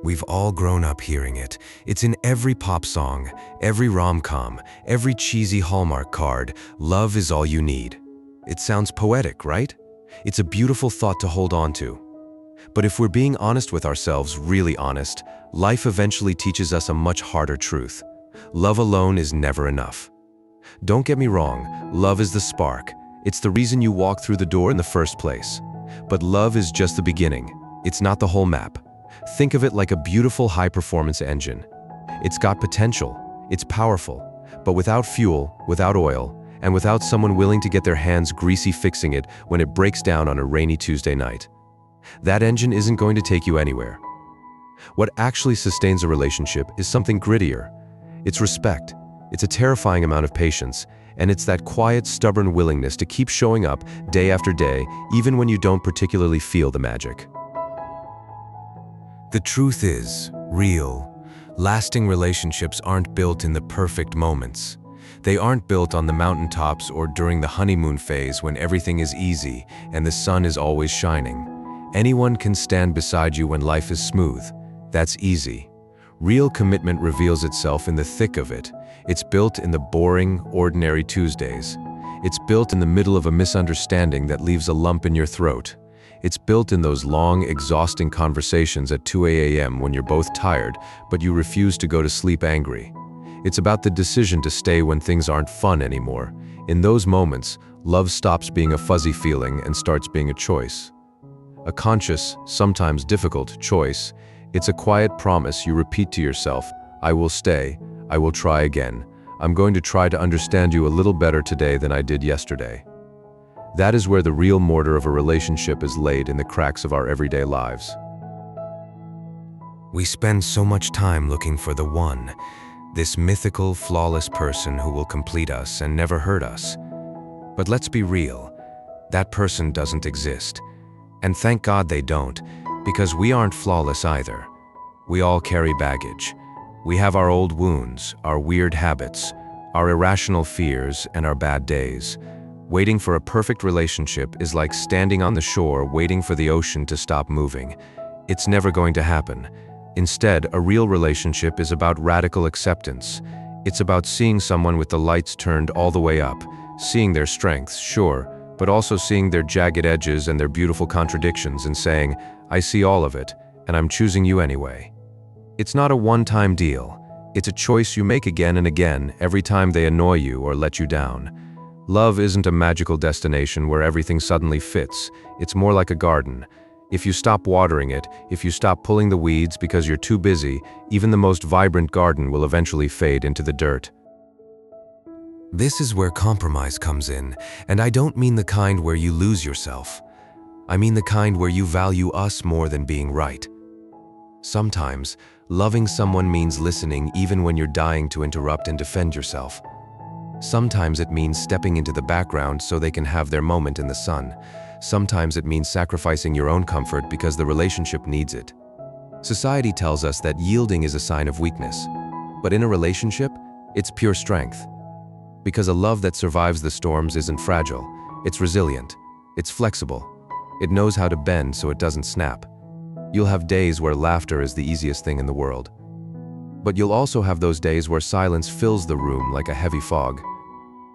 We've all grown up hearing it. It's in every pop song, every rom-com, every cheesy Hallmark card. Love is all you need. It sounds poetic, right? It's a beautiful thought to hold on to. But if we're being honest with ourselves, really honest, life eventually teaches us a much harder truth. Love alone is never enough. Don't get me wrong, love is the spark. It's the reason you walk through the door in the first place. But love is just the beginning. It's not the whole map. Think of it like a beautiful high-performance engine. It's got potential, it's powerful, but without fuel, without oil, and without someone willing to get their hands greasy fixing it when it breaks down on a rainy Tuesday night, that engine isn't going to take you anywhere. What actually sustains a relationship is something grittier. It's respect, it's a terrifying amount of patience, and it's that quiet, stubborn willingness to keep showing up day after day, even when you don't particularly feel the magic. The truth is, real, lasting relationships aren't built in the perfect moments. They aren't built on the mountaintops or during the honeymoon phase when everything is easy and the sun is always shining. Anyone can stand beside you when life is smooth. That's easy. Real commitment reveals itself in the thick of it. It's built in the boring, ordinary Tuesdays. It's built in the middle of a misunderstanding that leaves a lump in your throat. It's built in those long, exhausting conversations at 2 a.m. when you're both tired, but you refuse to go to sleep angry. It's about the decision to stay when things aren't fun anymore. In those moments, love stops being a fuzzy feeling and starts being a choice. A conscious, sometimes difficult choice. It's a quiet promise you repeat to yourself, I will stay, I will try again. I'm going to try to understand you a little better today than I did yesterday. That is where the real mortar of a relationship is laid, in the cracks of our everyday lives. We spend so much time looking for the one, this mythical, flawless person who will complete us and never hurt us. But let's be real, that person doesn't exist. And thank God they don't, because we aren't flawless either. We all carry baggage. We have our old wounds, our weird habits, our irrational fears, and our bad days. Waiting for a perfect relationship is like standing on the shore waiting for the ocean to stop moving. It's never going to happen. Instead, a real relationship is about radical acceptance. It's about seeing someone with the lights turned all the way up, seeing their strengths, sure, but also seeing their jagged edges and their beautiful contradictions and saying, I see all of it, and I'm choosing you anyway. It's not a one-time deal. It's a choice you make again and again every time they annoy you or let you down. Love isn't a magical destination where everything suddenly fits. It's more like a garden. If you stop watering it, if you stop pulling the weeds because you're too busy, even the most vibrant garden will eventually fade into the dirt. This is where compromise comes in, and I don't mean the kind where you lose yourself. I mean the kind where you value us more than being right. Sometimes, loving someone means listening even when you're dying to interrupt and defend yourself. Sometimes it means stepping into the background so they can have their moment in the sun. Sometimes it means sacrificing your own comfort because the relationship needs it. Society tells us that yielding is a sign of weakness. But in a relationship, it's pure strength. Because a love that survives the storms isn't fragile. It's resilient. It's flexible. It knows how to bend so it doesn't snap. You'll have days where laughter is the easiest thing in the world. But you'll also have those days where silence fills the room like a heavy fog.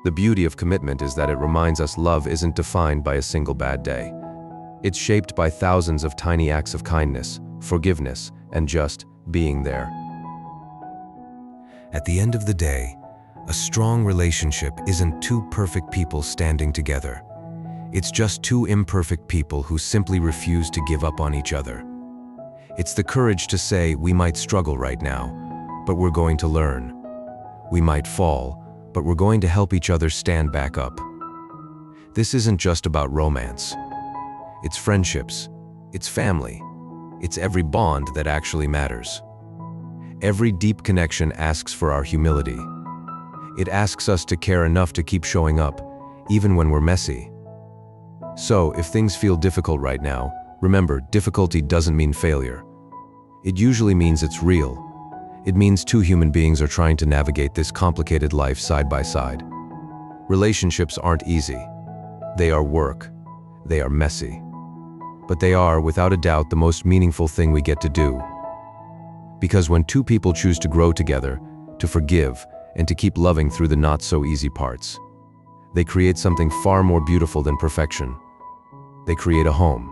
The beauty of commitment is that it reminds us love isn't defined by a single bad day. It's shaped by thousands of tiny acts of kindness, forgiveness, and just being there. At the end of the day, a strong relationship isn't two perfect people standing together. It's just two imperfect people who simply refuse to give up on each other. It's the courage to say, we might struggle right now, but we're going to learn. We might fall, but we're going to help each other stand back up. This isn't just about romance. It's friendships, it's family, it's every bond that actually matters. Every deep connection asks for our humility. It asks us to care enough to keep showing up, even when we're messy. So, if things feel difficult right now, remember, difficulty doesn't mean failure. It usually means it's real. It means two human beings are trying to navigate this complicated life side by side. Relationships aren't easy. They are work. They are messy. But they are, without a doubt, the most meaningful thing we get to do. Because when two people choose to grow together, to forgive, and to keep loving through the not-so-easy parts, they create something far more beautiful than perfection. They create a home.